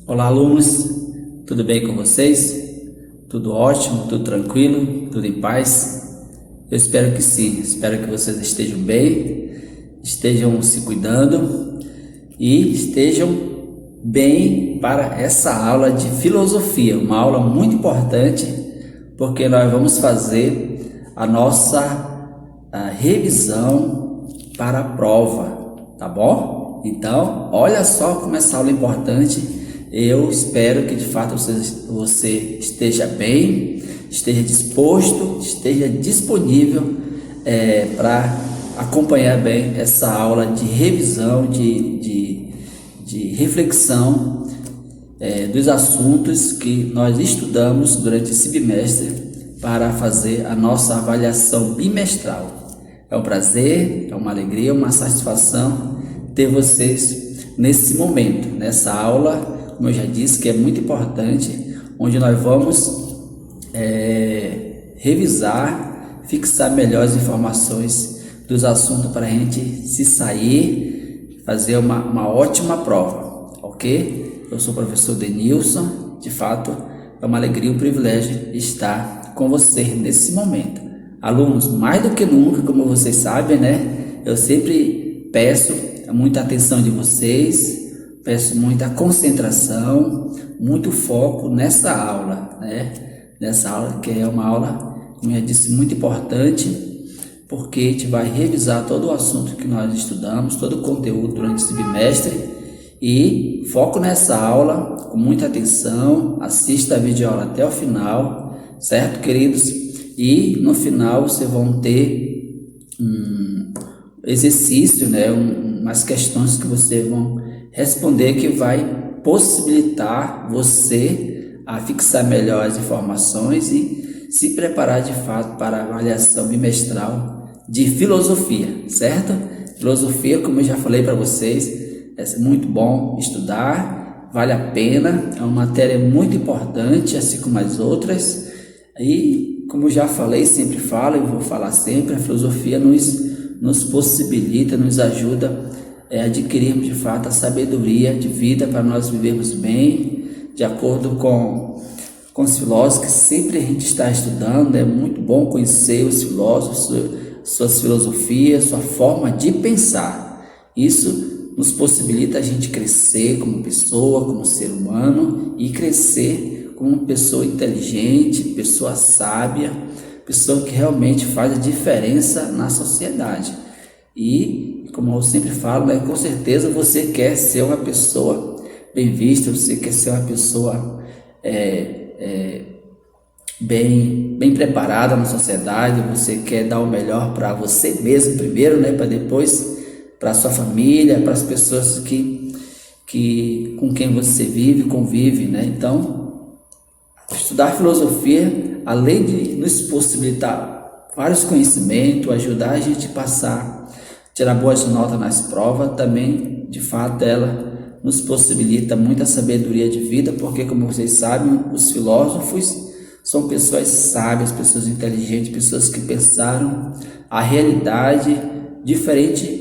Olá, alunos, tudo bem com vocês? Tudo ótimo, tudo tranquilo, tudo em paz? Eu espero que sim, espero que vocês estejam bem, estejam se cuidando e estejam bem para essa aula de filosofia, uma aula muito importante, porque nós vamos fazer a nossa revisão para a prova, tá bom? Então, olha só como essa aula é importante. Eu espero que de fato você esteja bem, esteja disposto, esteja disponível para acompanhar bem essa aula de revisão, de reflexão dos assuntos que nós estudamos durante esse bimestre para fazer a nossa avaliação bimestral. É um prazer, é uma alegria, uma satisfação ter vocês nesse momento, nessa aula, como eu já disse, que é muito importante, onde nós vamos revisar, fixar melhores informações dos assuntos para a gente se sair, fazer uma ótima prova, ok? Eu sou o professor Denilson, de fato é uma alegria e um privilégio estar com você nesse momento. Alunos, mais do que nunca, como vocês sabem, né? Eu sempre peço muita atenção de vocês, peço muita concentração, muito foco nessa aula, né? Nessa aula que é uma aula, como eu já disse, muito importante, porque a gente vai revisar todo o assunto que nós estudamos, todo o conteúdo durante esse bimestre, e foco nessa aula com muita atenção, assista a videoaula até o final, certo, queridos? E no final vocês vão ter exercício, né? Umas questões que vocês vão responder que vai possibilitar você a fixar melhor as informações e se preparar de fato para a avaliação bimestral de filosofia, certo? Filosofia, como eu já falei para vocês, é muito bom estudar, vale a pena, é uma matéria muito importante, assim como as outras, e como eu já falei, sempre falo e vou falar sempre, a filosofia nos possibilita, nos ajuda a adquirirmos de fato a sabedoria de vida para nós vivermos bem, de acordo com os filósofos que sempre a gente está estudando. É muito bom conhecer os filósofos, suas filosofias, sua forma de pensar. Isso nos possibilita a gente crescer como pessoa, como ser humano, e crescer como uma pessoa inteligente, pessoa sábia, pessoa que realmente faz a diferença na sociedade. E, como eu sempre falo, né, com certeza você quer ser uma pessoa bem vista, você quer ser uma pessoa bem preparada na sociedade, você quer dar o melhor para você mesmo primeiro, né, para depois para a sua família, para as pessoas com quem você vive, convive, né? Então, estudar filosofia, além de nos possibilitar vários conhecimentos, ajudar a gente a passar, tirar boas notas nas provas, também, de fato, ela nos possibilita muita sabedoria de vida, porque, como vocês sabem, os filósofos são pessoas sábias, pessoas inteligentes, pessoas que pensaram a realidade diferente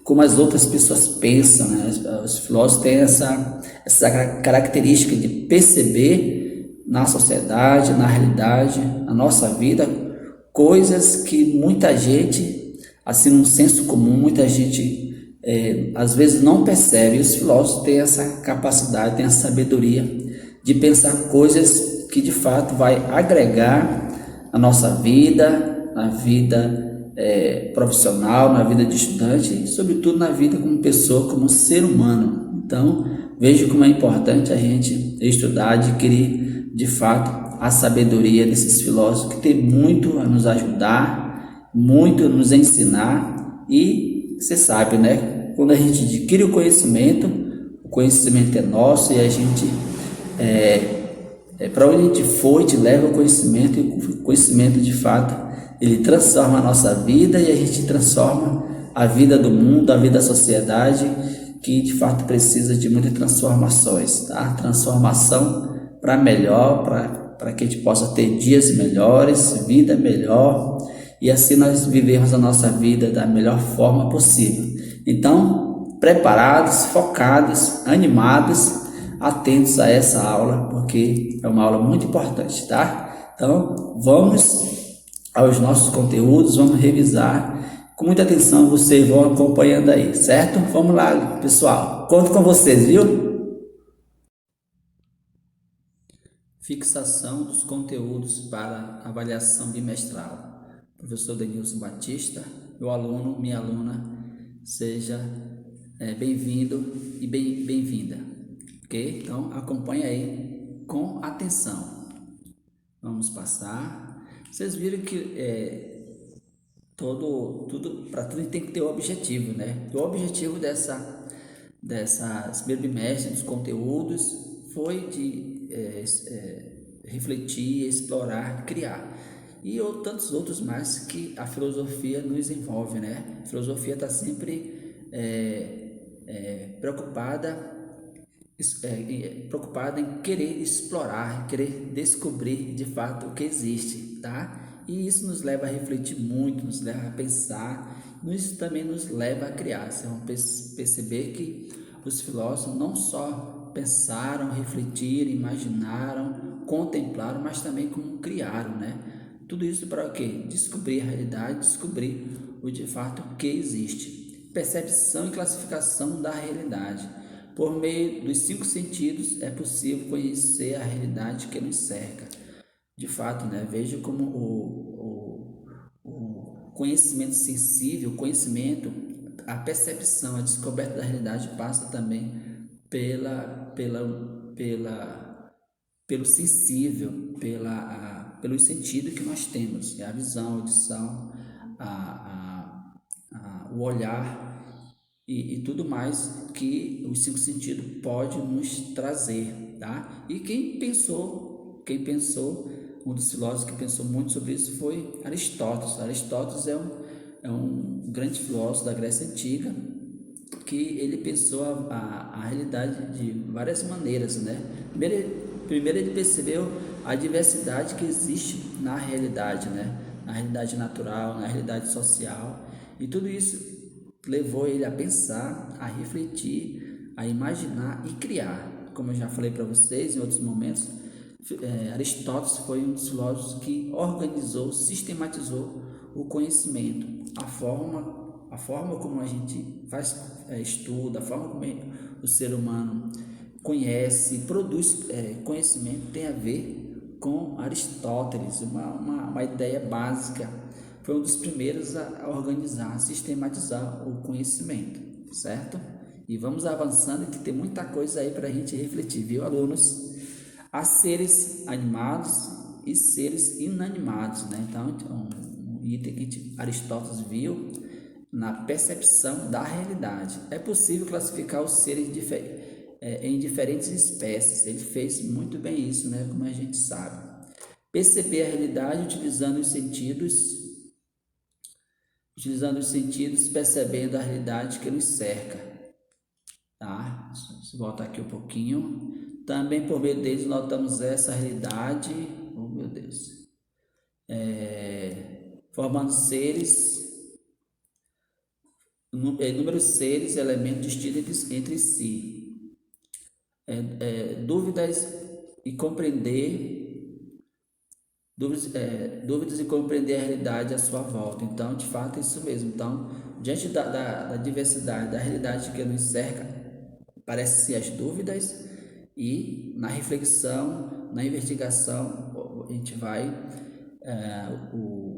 como as outras pessoas pensam, né? Os filósofos têm essa característica de perceber na sociedade, na realidade, na nossa vida, coisas que muita gente, assim, num senso comum, muita gente às vezes não percebe. E os filósofos têm essa capacidade, têm a sabedoria de pensar coisas que de fato vai agregar na nossa vida, na vida profissional, na vida de estudante e sobretudo na vida como pessoa, como ser humano. Então, vejo como é importante a gente estudar, adquirir de fato a sabedoria desses filósofos, que tem muito a nos ajudar, muito a nos ensinar. E você sabe, né? Quando a gente adquire o conhecimento é nosso, e a gente para onde a gente for, a gente leva o conhecimento, e o conhecimento de fato ele transforma a nossa vida, e a gente transforma a vida do mundo, a vida da sociedade, que de fato precisa de muitas transformações, tá? Transformação para melhor, para que a gente possa ter dias melhores, vida melhor, e assim nós vivermos a nossa vida da melhor forma possível. Então, preparados, focados, animados, atentos a essa aula, porque é uma aula muito importante, tá? Então, vamos aos nossos conteúdos, vamos revisar com muita atenção, vocês vão acompanhando aí, certo? Vamos lá, pessoal, conto com vocês, viu? Fixação dos conteúdos para avaliação bimestral. Professor Denilson Batista, meu aluno, minha aluna, seja bem-vindo e bem-vinda, ok? Então, acompanhe aí com atenção. Vamos passar. Vocês viram que tudo tem que ter um objetivo, né? O objetivo dessas primeiro bimestre dos conteúdos foi de refletir, explorar, criar e tantos outros mais que a filosofia nos envolve, né? A filosofia está sempre preocupada em querer explorar, querer descobrir de fato o que existe, tá? E isso nos leva a refletir muito, nos leva a pensar, isso também nos leva a criar. Vocês vão perceber que os filósofos não só pensaram, refletiram, imaginaram, contemplaram, mas também como criaram, né? Tudo isso para o quê? Descobrir a realidade, descobrir o de fato que existe. Percepção e classificação da realidade. Por meio dos 5 sentidos é possível conhecer a realidade que nos cerca. De fato, né? Veja como o conhecimento sensível, o conhecimento, a percepção, a descoberta da realidade passa também pelo sensível, pelos sentidos que nós temos, a visão, a audição, o olhar e tudo mais que os 5 sentidos pode nos trazer, tá? E quem pensou, um dos filósofos que pensou muito sobre isso foi Aristóteles. Aristóteles é um grande filósofo da Grécia Antiga, que ele pensou a realidade de várias maneiras, né? Primeiro ele percebeu a diversidade que existe na realidade, né? Na realidade natural, na realidade social, e tudo isso levou ele a pensar, a refletir, a imaginar e criar. Como eu já falei para vocês em outros momentos, Aristóteles foi um dos filósofos que organizou, sistematizou o conhecimento, a forma como a gente estuda, a forma como o ser humano conhece, produz conhecimento tem a ver com Aristóteles, uma ideia básica. Foi um dos primeiros a organizar, a sistematizar o conhecimento, certo? E vamos avançando que tem muita coisa aí para a gente refletir, viu, alunos? Há seres animados e seres inanimados, né? Então, um item que Aristóteles viu na percepção da realidade. É possível classificar os seres em diferentes espécies. Ele fez muito bem isso, né? Como a gente sabe. Perceber a realidade utilizando os sentidos, percebendo a realidade que nos cerca. Tá? Deixa eu voltar aqui um pouquinho. Também por meio deles notamos essa realidade, oh meu Deus, formando seres, inúmeros seres, elementos distintos entre si. Dúvidas e compreender dúvidas e compreender a realidade à sua volta. Então, de fato, é isso mesmo. Então, diante da diversidade, da realidade que nos cerca, parece-se as dúvidas, e na reflexão, na investigação, a gente vai,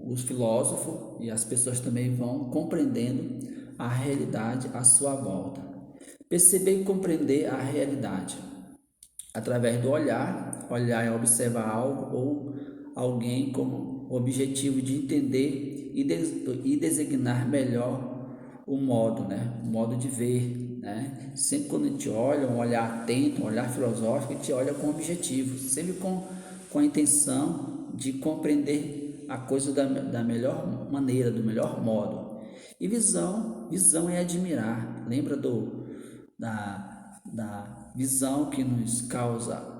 os filósofos e as pessoas também vão compreendendo a realidade à sua volta. Perceber e compreender a realidade através do olhar é observar algo ou alguém com o objetivo de entender e designar melhor o modo, né? O modo de ver, né? Sempre quando a gente olha, um olhar atento, um olhar filosófico, a gente olha com objetivo, sempre com a intenção de compreender a coisa da melhor maneira, do melhor modo. E visão é admirar. Lembra da visão que nos causa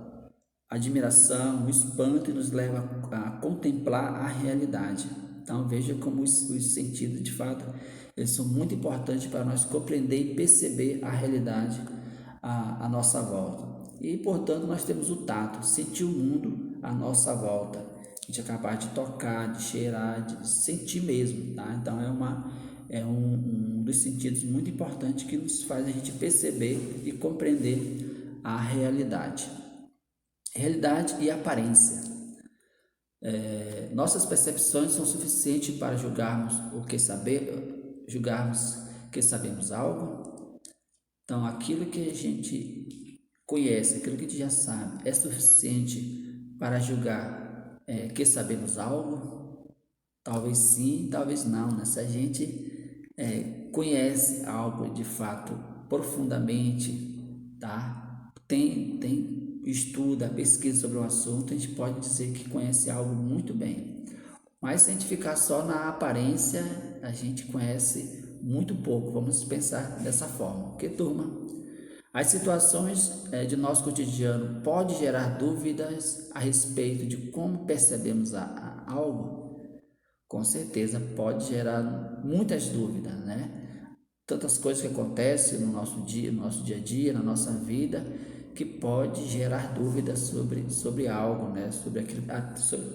admiração, o espanto e nos leva a contemplar a realidade. Então veja como os sentidos, de fato, eles são muito importantes para nós compreender e perceber a realidade à nossa volta. E, portanto, nós temos o tato, sentir o mundo à nossa volta. A gente é capaz de tocar, de cheirar, de sentir mesmo, tá? Então é um dos sentidos muito importantes que nos faz a gente perceber e compreender a realidade. Realidade e aparência. Nossas percepções são suficientes para julgarmos que sabemos algo. Então, aquilo que a gente conhece, aquilo que a gente já sabe, é suficiente para julgar que sabemos algo? Talvez sim, talvez não, né? Se a gente conhece algo de fato profundamente, tá? Tem estuda, pesquisa sobre o assunto, a gente pode dizer que conhece algo muito bem. Mas se a gente ficar só na aparência, a gente conhece muito pouco. Vamos pensar dessa forma. Porque, turma, as situações de nosso cotidiano podem gerar dúvidas a respeito de como percebemos algo? Com certeza pode gerar muitas dúvidas, né? Tantas coisas que acontecem no nosso dia a dia, na nossa vida, que pode gerar dúvidas sobre algo, né?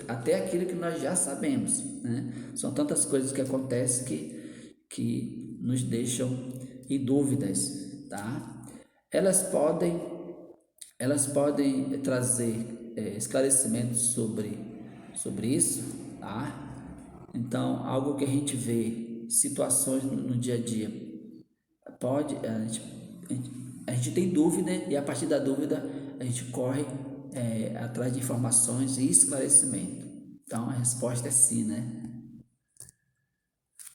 Até aquilo que nós já sabemos, né? São tantas coisas que acontecem que nos deixam em dúvidas, tá? Elas podem trazer esclarecimentos sobre isso, tá? Então, algo que a gente vê, situações no dia a dia, pode, a gente tem dúvida e a partir da dúvida a gente corre atrás de informações e esclarecimento. Então, a resposta é sim, né?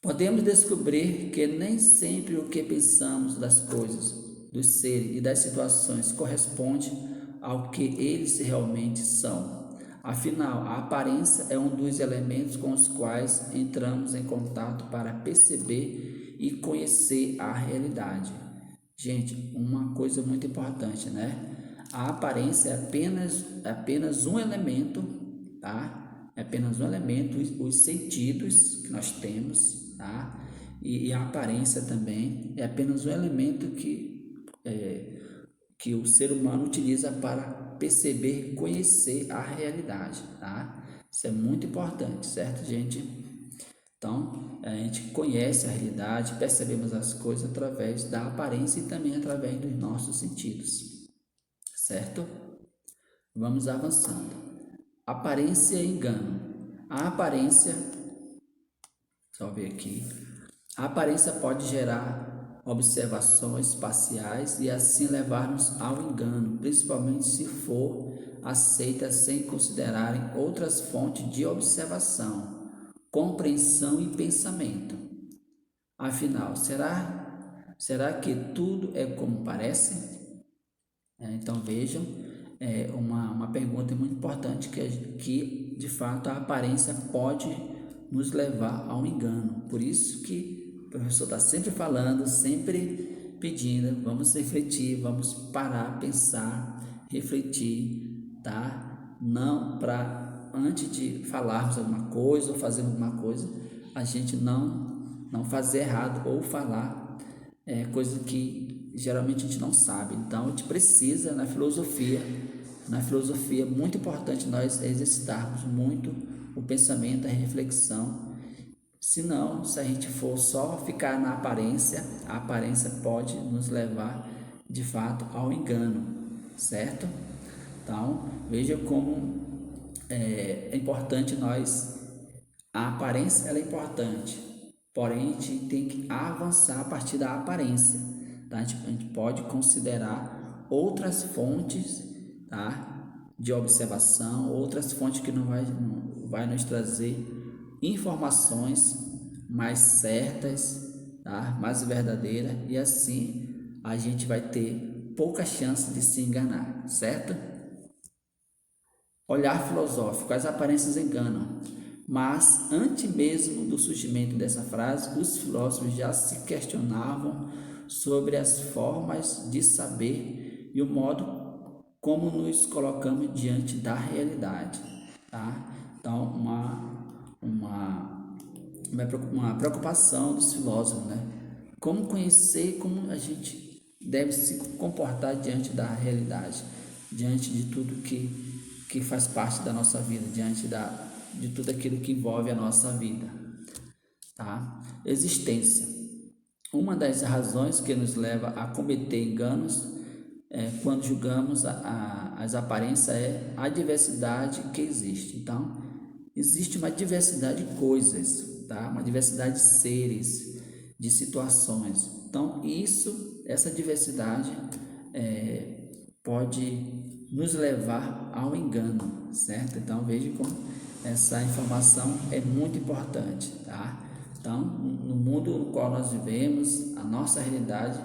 Podemos descobrir que nem sempre o que pensamos das coisas, dos seres e das situações corresponde ao que eles realmente são. Afinal, a aparência é um dos elementos com os quais entramos em contato para perceber e conhecer a realidade. Gente, uma coisa muito importante, né? A aparência é apenas um elemento, tá? É apenas um elemento, os sentidos que nós temos, tá? E a aparência também é apenas um elemento que o ser humano utiliza para perceber, conhecer a realidade, tá? Isso é muito importante, certo, gente? Então, a gente conhece a realidade, percebemos as coisas através da aparência e também através dos nossos sentidos, certo? Vamos avançando. Aparência e engano. A aparência, só ver aqui, a aparência pode gerar observações parciais e assim levar-nos ao engano, principalmente se for aceita sem considerarem outras fontes de observação, compreensão e pensamento. Afinal, será que tudo é como parece? Então vejam, uma pergunta muito importante que de fato a aparência pode nos levar ao engano. Por isso que o professor está sempre falando, sempre pedindo, vamos refletir, vamos parar, pensar, refletir, tá? Não para antes de falarmos alguma coisa ou fazer alguma coisa, a gente não fazer errado ou falar coisa que geralmente a gente não sabe. Então a gente precisa na filosofia é muito importante nós exercitarmos muito o pensamento, a reflexão. Senão, se a gente for só ficar na aparência, a aparência pode nos levar de fato ao engano, certo? Então veja como é importante a aparência ela é importante, porém a gente tem que avançar a partir da aparência, tá? A gente pode considerar outras fontes, tá? De observação, outras fontes que não vai nos trazer informações mais certas, tá? Mais verdadeiras e assim a gente vai ter pouca chance de se enganar, certo? Olhar filosófico, as aparências enganam. Mas, antes mesmo do surgimento dessa frase, os filósofos já se questionavam sobre as formas de saber e o modo como nos colocamos diante da realidade, tá? Então, uma preocupação dos filósofos, né? Como conhecer, como a gente deve se comportar diante da realidade, diante de tudo que faz parte da nossa vida, diante de tudo aquilo que envolve a nossa vida, tá? Existência. Uma das razões que nos leva a cometer enganos quando julgamos as aparências é a diversidade que existe. Então, existe uma diversidade de coisas, tá? Uma diversidade de seres, de situações. Então, essa diversidade pode nos levar ao engano, certo? Então, veja como essa informação é muito importante, tá? Então, no mundo no qual nós vivemos, a nossa realidade,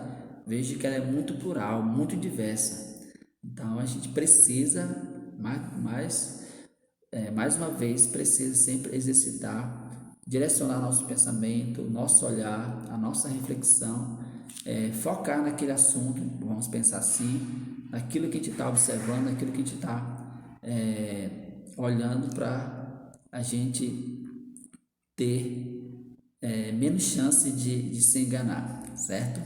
veja que ela é muito plural, muito diversa. Então, a gente precisa, mais uma vez, precisa sempre exercitar, direcionar nosso pensamento, nosso olhar, a nossa reflexão, focar naquele assunto, vamos pensar assim, naquilo que a gente está observando, naquilo que a gente está olhando para a gente ter menos chance de se enganar, certo?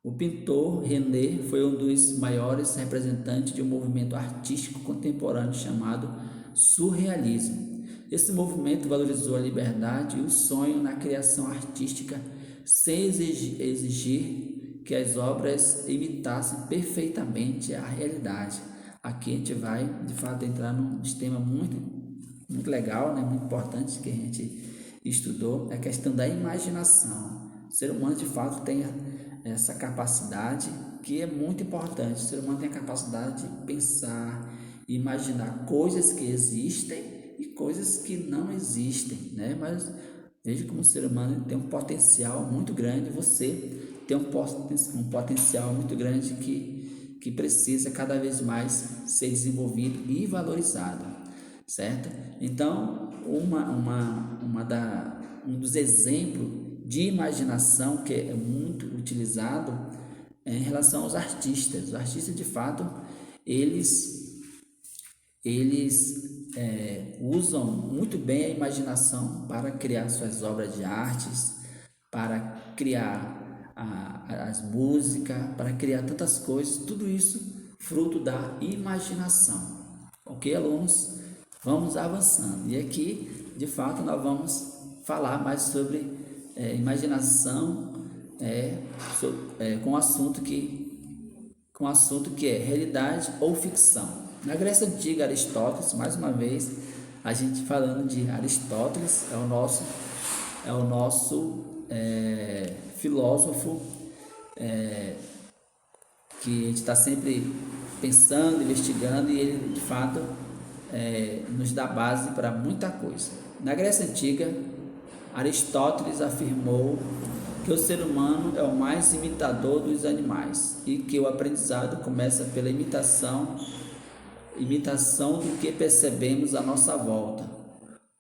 O pintor René foi um dos maiores representantes de um movimento artístico contemporâneo chamado surrealismo. Esse movimento valorizou a liberdade e o sonho na criação artística sem exigir que as obras imitassem perfeitamente a realidade. Aqui a gente vai, de fato, entrar num tema muito legal, né? Muito importante que a gente estudou, é a questão da imaginação. O ser humano, de fato, tem essa capacidade que é muito importante. O ser humano tem a capacidade de pensar, imaginar coisas que existem e coisas que não existem, né? Mas veja como o ser humano tem um potencial muito grande. Você tem um potencial muito grande que precisa cada vez mais ser desenvolvido e valorizado, certo? Então, um dos exemplos de imaginação que é muito utilizado é em relação aos artistas. Os artistas, de fato, eles usam muito bem a imaginação para criar suas obras de artes, para criar as músicas, para criar tantas coisas, tudo isso fruto da imaginação. Ok, alunos? Vamos avançando. E aqui, de fato, nós vamos falar mais sobre imaginação com um assunto que é realidade ou ficção. Na Grécia Antiga, Aristóteles, mais uma vez, a gente falando de Aristóteles, é o nosso filósofo que a gente está sempre pensando, investigando, e ele, de fato, nos dá base para muita coisa. Na Grécia Antiga, Aristóteles afirmou que o ser humano é o mais imitador dos animais e que o aprendizado começa pela imitação do que percebemos à nossa volta,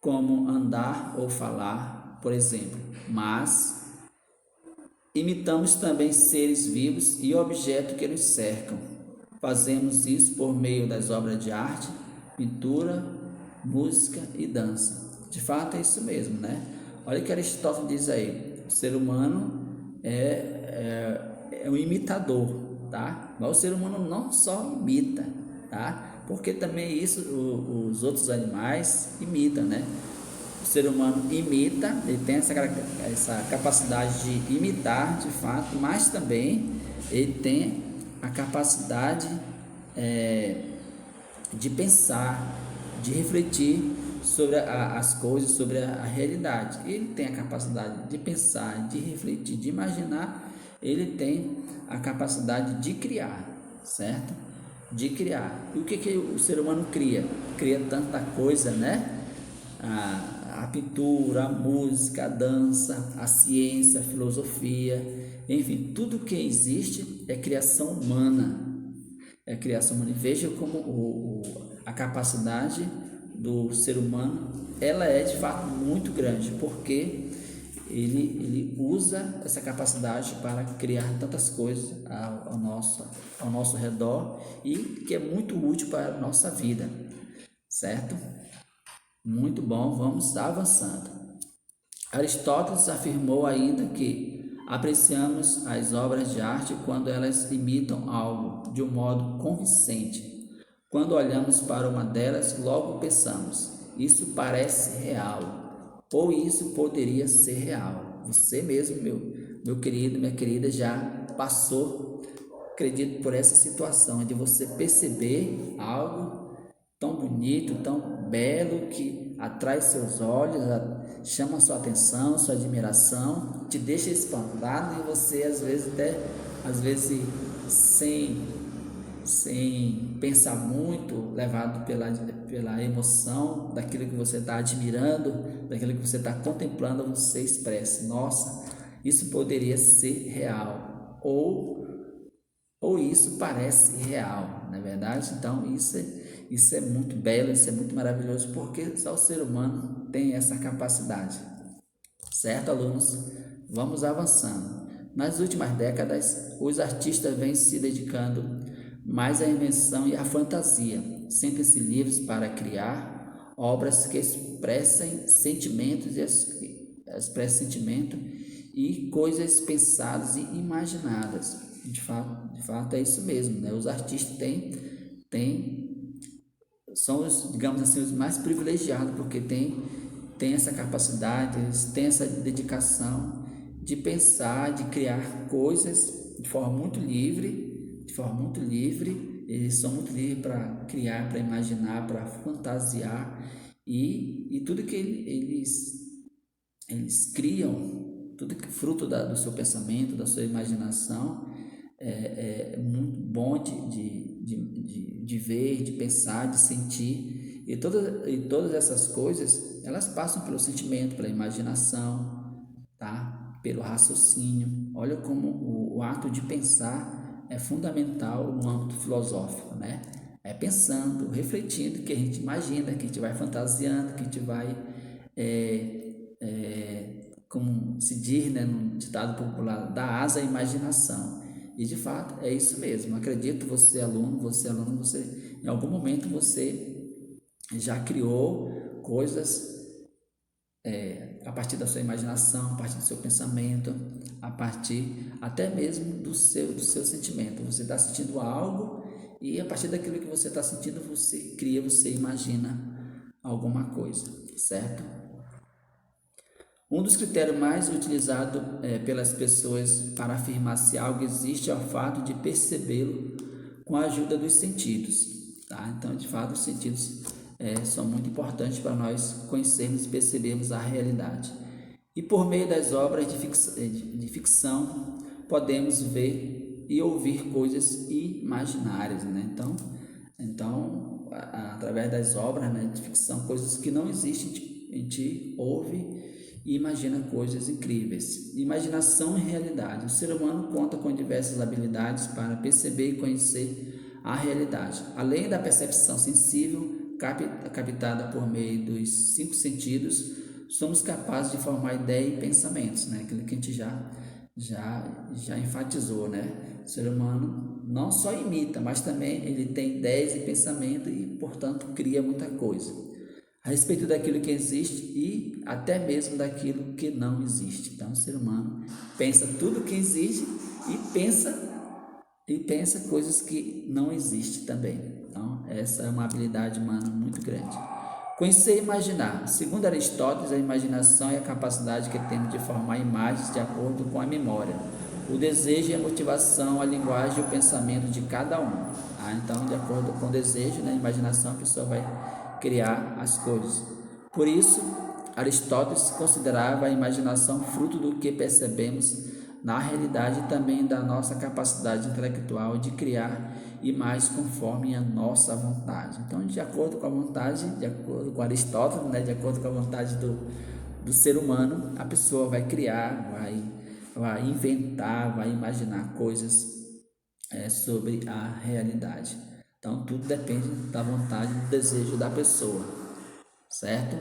como andar ou falar, por exemplo. Mas imitamos também seres vivos e objetos que nos cercam. Fazemos isso por meio das obras de arte, pintura, música e dança. De fato é isso mesmo, né? Olha o que Aristóteles diz aí: o ser humano é um imitador, tá? Mas o ser humano não só imita, tá? Porque também isso os outros animais imitam, né? O ser humano imita, ele tem essa capacidade de imitar de fato, mas também ele tem a capacidade de pensar, de refletir sobre as coisas, sobre a realidade. Ele tem a capacidade de pensar, de refletir, de imaginar, ele tem a capacidade de criar, certo? De criar. E o que o ser humano cria? Cria tanta coisa, né? A pintura, a música, a dança, a ciência, a filosofia, enfim, tudo que existe é criação humana. É criação humana. E veja como a capacidade do ser humano, ela é de fato muito grande, porque ele usa essa capacidade para criar tantas coisas ao nosso redor e que é muito útil para a nossa vida, certo? Muito bom, vamos avançando. Aristóteles afirmou ainda que apreciamos as obras de arte quando elas imitam algo de um modo convincente. Quando olhamos para uma delas, logo pensamos: isso parece real, ou isso poderia ser real. Você mesmo, meu querido, minha querida, já passou, acredito, por essa situação de você perceber algo tão bonito, tão belo, que atrai seus olhos, chama sua atenção, sua admiração, te deixa espantado e você às vezes sem pensar muito, levado pela emoção daquilo que você está admirando, daquilo que você está contemplando, você expressa: nossa, isso poderia ser real, ou isso parece real, não é verdade? Então isso é muito belo, isso é muito maravilhoso, porque só o ser humano tem essa capacidade. Certo, alunos? Vamos avançando. Nas últimas décadas, os artistas vêm se dedicando mais à invenção e à fantasia. Sentem-se livres para criar obras que expressem sentimentos e coisas pensadas e imaginadas. De fato é isso mesmo, né? Os artistas são os, digamos assim, os mais privilegiados, porque tem essa capacidade, eles têm essa dedicação de pensar, de criar coisas de forma muito livre, eles são muito livres para criar, para imaginar, para fantasiar, e tudo que eles criam, tudo que fruto do seu pensamento, da sua imaginação, é muito bom de ver, de pensar, de sentir, e todas essas coisas, elas passam pelo sentimento, pela imaginação, tá? Pelo raciocínio. Olha como o ato de pensar é fundamental no âmbito filosófico, né? É pensando, refletindo, que a gente imagina, que a gente vai fantasiando, que a gente vai, como se diz, né, no ditado popular, dar asa à imaginação. E de fato é isso mesmo. Acredito, você aluno, você em algum momento você já criou coisas a partir da sua imaginação, a partir do seu pensamento, a partir até mesmo do seu sentimento. Você está sentindo algo e a partir daquilo que você está sentindo, você cria, você imagina alguma coisa, certo? Um dos critérios mais utilizados pelas pessoas para afirmar se algo existe é o fato de percebê-lo com a ajuda dos sentidos. Tá? Então, de fato, os sentidos são muito importantes para nós conhecermos e percebermos a realidade. E por meio das obras de ficção, podemos ver e ouvir coisas imaginárias. Né? Então através das obras, né, de ficção, coisas que não existem, a gente ouve e imagina coisas incríveis. Imaginação e realidade. O ser humano conta com diversas habilidades para perceber e conhecer a realidade. Além da percepção sensível, captada por meio dos 5 sentidos, somos capazes de formar ideias e pensamentos, né? Aquilo que a gente já enfatizou, né? O ser humano não só imita, mas também ele tem ideias e pensamento e, portanto, cria muita coisa a respeito daquilo que existe e até mesmo daquilo que não existe. Então, o ser humano pensa tudo que existe e pensa coisas que não existem também. Então, essa é uma habilidade humana muito grande. Conhecer e imaginar. Segundo Aristóteles, a imaginação é a capacidade que temos de formar imagens de acordo com a memória, o desejo e a motivação, a linguagem e o pensamento de cada um. Então, de acordo com o desejo, né, a imaginação, a pessoa vai criar as coisas. Por isso, Aristóteles considerava a imaginação fruto do que percebemos na realidade e também da nossa capacidade intelectual de criar imagens conforme a nossa vontade. Então, de acordo com a vontade, de acordo com Aristóteles, né, de acordo com a vontade do ser humano, a pessoa vai criar, vai inventar, vai imaginar coisas sobre a realidade. Então, tudo depende da vontade, do desejo da pessoa, certo?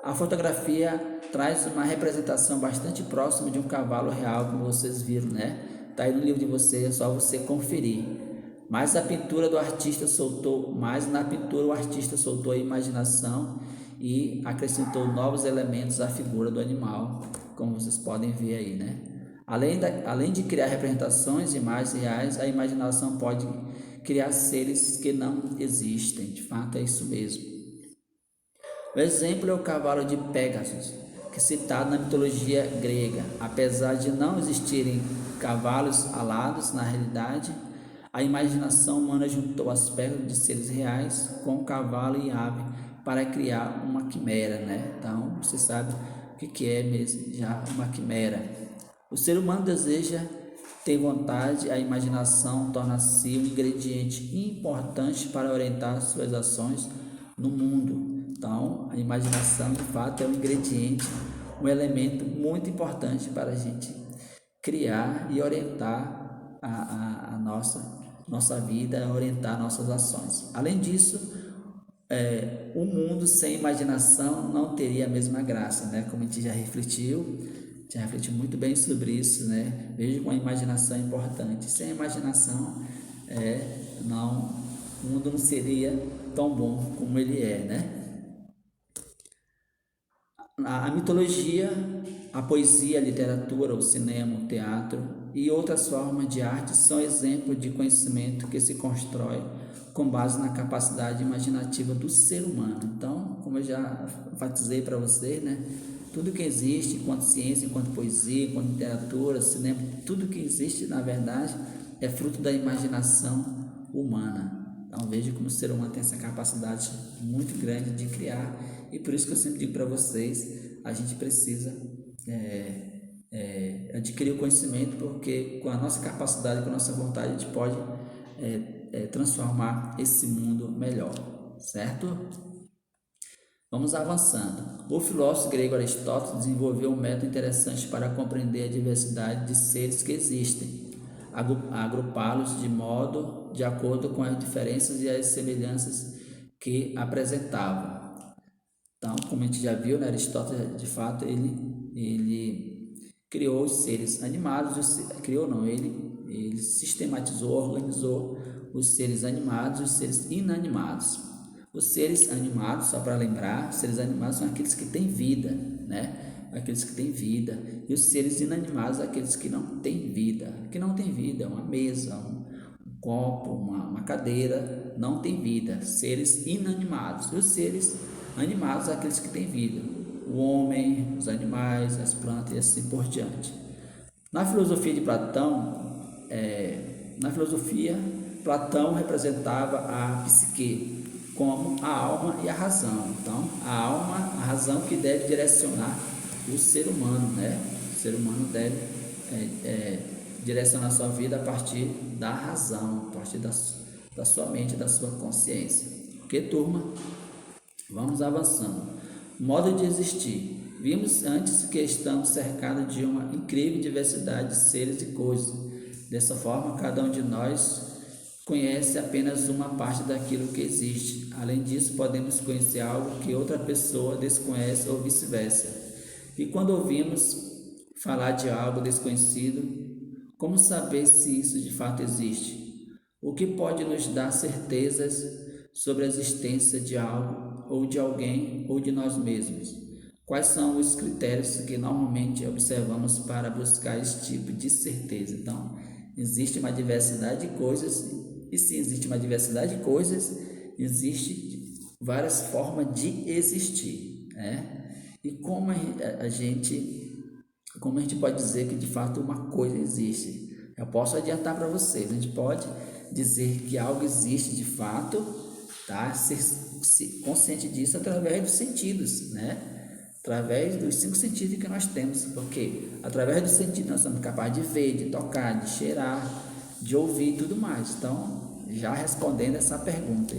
A fotografia traz uma representação bastante próxima de um cavalo real, como vocês viram, né? Tá aí no livro de vocês, é só você conferir. Mas na pintura o artista soltou a imaginação e acrescentou novos elementos à figura do animal, como vocês podem ver aí, né? Além de criar representações de imagens reais, a imaginação pode criar seres que não existem. De fato, é isso mesmo. O exemplo é o cavalo de Pégasus, que é citado na mitologia grega. Apesar de não existirem cavalos alados na realidade, a imaginação humana juntou aspectos de seres reais com cavalo e ave para criar uma quimera, né? Então, você sabe o que é mesmo já uma quimera. O ser humano deseja ter vontade, a imaginação torna-se um ingrediente importante para orientar suas ações no mundo. Então, a imaginação, de fato, é um ingrediente, um elemento muito importante para a gente criar e orientar a nossa vida, orientar nossas ações. Além disso, o mundo sem imaginação não teria a mesma graça, né? Como a gente já refletiu muito bem sobre isso, né? Veja como a imaginação é importante. Sem a imaginação, o mundo não seria tão bom como ele é, né? A mitologia, a poesia, a literatura, o cinema, o teatro e outras formas de arte são exemplos de conhecimento que se constrói com base na capacidade imaginativa do ser humano. Então, como eu já enfatizei para vocês, né? Tudo que existe enquanto ciência, enquanto poesia, enquanto literatura, cinema, tudo que existe, na verdade, é fruto da imaginação humana. Então veja como o ser humano tem essa capacidade muito grande de criar, e por isso que eu sempre digo para vocês, a gente precisa adquirir o conhecimento, porque com a nossa capacidade, com a nossa vontade, a gente pode transformar esse mundo melhor, certo? Vamos avançando. O filósofo grego Aristóteles desenvolveu um método interessante para compreender a diversidade de seres que existem, agrupá-los de acordo com as diferenças e as semelhanças que apresentavam. Então, como a gente já viu, né, Aristóteles, de fato, ele criou os seres animados, ele sistematizou, organizou os seres animados e os seres inanimados. Os seres animados, só para lembrar, os seres animados são aqueles que têm vida, né? Aqueles que têm vida. E os seres inanimados, aqueles que não têm vida. Que não tem vida, uma mesa, um copo, uma cadeira, não tem vida. Seres inanimados. E os seres animados, aqueles que têm vida. O homem, os animais, as plantas e assim por diante. Na filosofia de Platão, Platão representava a psique como a alma e a razão. Então, a alma, a razão que deve direcionar o ser humano, né? O ser humano deve direcionar a sua vida a partir da razão, a partir da sua mente, da sua consciência. Ok, turma? Vamos avançando. Modo de existir. Vimos antes que estamos cercados de uma incrível diversidade de seres e coisas. Dessa forma, cada um de nós conhece apenas uma parte daquilo que existe. Além disso, podemos conhecer algo que outra pessoa desconhece ou vice-versa. E quando ouvimos falar de algo desconhecido, como saber se isso de fato existe? O que pode nos dar certezas sobre a existência de algo, ou de alguém, ou de nós mesmos? Quais são os critérios que normalmente observamos para buscar esse tipo de certeza? Então, existe uma diversidade de coisas, e se existe uma diversidade de coisas, existe várias formas de existir, né? E como a gente pode dizer que de fato uma coisa existe? Eu posso adiantar para vocês, a gente pode dizer que algo existe de fato, tá? Ser consciente disso através dos sentidos, né? Através dos 5 sentidos que nós temos, porque através dos sentidos nós somos capazes de ver, de tocar, de cheirar, de ouvir e tudo mais. Então, já respondendo essa pergunta,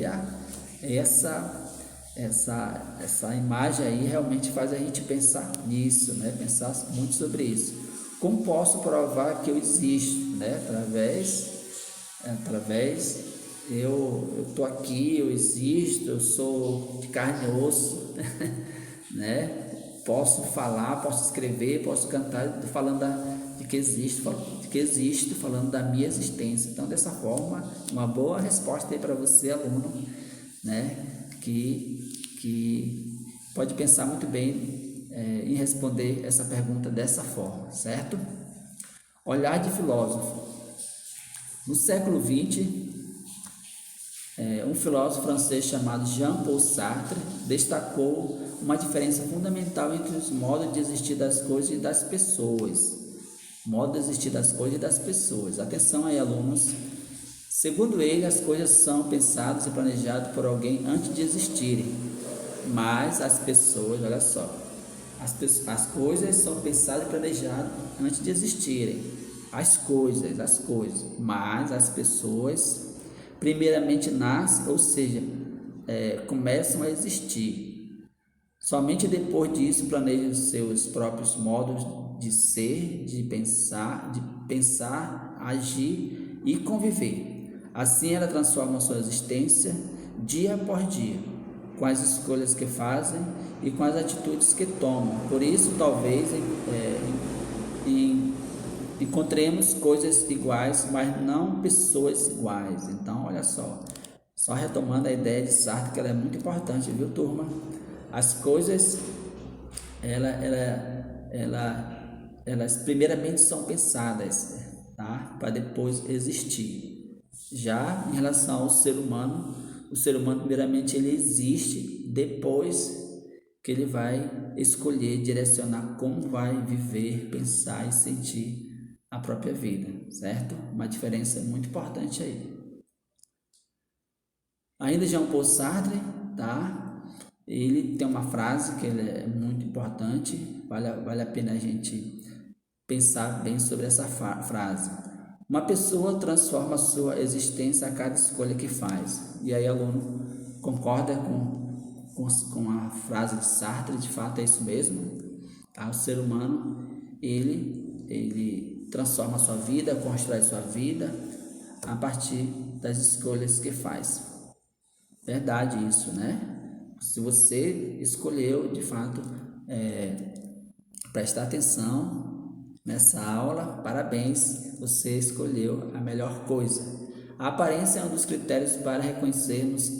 essa imagem aí realmente faz a gente pensar nisso, né? Pensar muito sobre isso. Como posso provar que eu existo, né? Eu estou aqui, eu existo, eu sou de carne e osso, né? Posso falar, posso escrever, posso cantar falando de que existo, falando da minha existência. Então, dessa forma, uma boa resposta aí para você, aluno, né? Que pode pensar muito bem em responder essa pergunta dessa forma, certo? Olhar de filósofo. No século XX, um filósofo francês chamado Jean-Paul Sartre destacou uma diferença fundamental entre os modos de existir das coisas e das pessoas. Modo de existir das coisas e das pessoas. Atenção aí, alunos. Segundo ele, as coisas são pensadas e planejadas por alguém antes de existirem. Mas as pessoas, olha só, as coisas são pensadas e planejadas antes de existirem. As coisas, mas as pessoas primeiramente nascem, ou seja, começam a existir. Somente depois disso planejam seus próprios modos de ser, de pensar, agir e conviver. Assim ela transforma sua existência dia após dia, com as escolhas que fazem e com as atitudes que tomam. Por isso, talvez encontremos coisas iguais, mas não pessoas iguais. Então, olha só retomando a ideia de Sartre, que ela é muito importante, viu, turma? As coisas, elas primeiramente são pensadas, tá? Para depois existir. Já em relação ao ser humano, o ser humano primeiramente ele existe, depois que ele vai escolher, direcionar como vai viver, pensar e sentir a própria vida, certo? Uma diferença muito importante aí. Ainda Jean-Paul Sartre, tá? Ele tem uma frase que ele é muito importante, vale a pena a gente pensar bem sobre essa frase. Uma pessoa transforma a sua existência a cada escolha que faz. E aí, aluno, concorda com a frase de Sartre? De fato é isso mesmo? Tá? O ser humano, ele transforma a sua vida, constrói sua vida a partir das escolhas que faz. Verdade isso, né? Se você escolheu, de fato, prestar atenção nessa aula, parabéns, você escolheu a melhor coisa. A aparência é um dos critérios para reconhecermos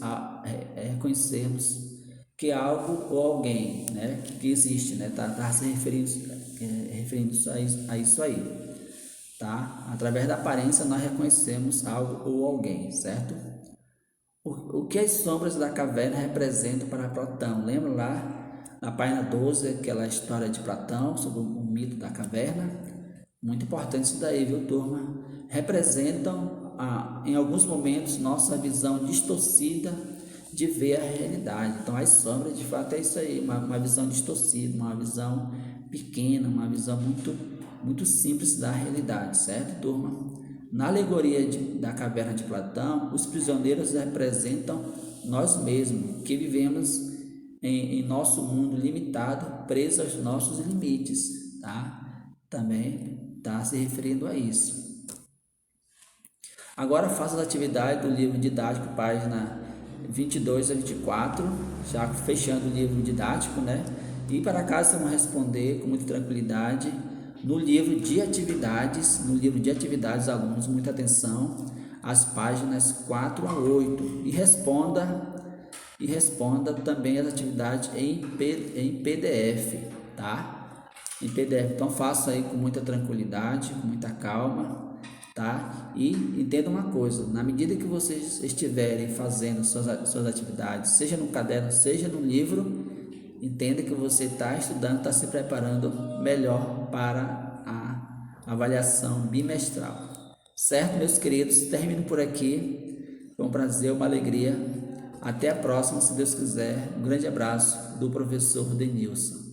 que algo ou alguém, né, que existe, né, tá se referindo a isso aí, tá? Através da aparência nós reconhecemos algo ou alguém, certo? O que as sombras da caverna representam para Platão? Lembra lá na página 12, aquela história de Platão sobre o mito da caverna? Muito importante isso daí, viu, turma? Representam, em alguns momentos, nossa visão distorcida de ver a realidade. Então, as sombras, de fato, é isso aí, uma visão distorcida, uma visão pequena, uma visão muito simples da realidade, certo, turma? Na alegoria da caverna de Platão, os prisioneiros representam nós mesmos, que vivemos em nosso mundo limitado, preso aos nossos limites, tá? Também está se referindo a isso. Agora faça as atividades do livro didático, página 22 a 24, já fechando o livro didático, né? E para casa vocês vão responder com muita tranquilidade. No livro de atividades, alunos, muita atenção, as páginas 4 a 8 e responda também as atividades em PDF, tá? Em PDF. Então faça aí com muita tranquilidade, com muita calma, tá? E entenda uma coisa, na medida que vocês estiverem fazendo suas atividades, seja no caderno, seja no livro, entenda que você está estudando, está se preparando melhor para a avaliação bimestral. Certo, meus queridos? Termino por aqui. Foi um prazer, uma alegria. Até a próxima, se Deus quiser. Um grande abraço do professor Denilson.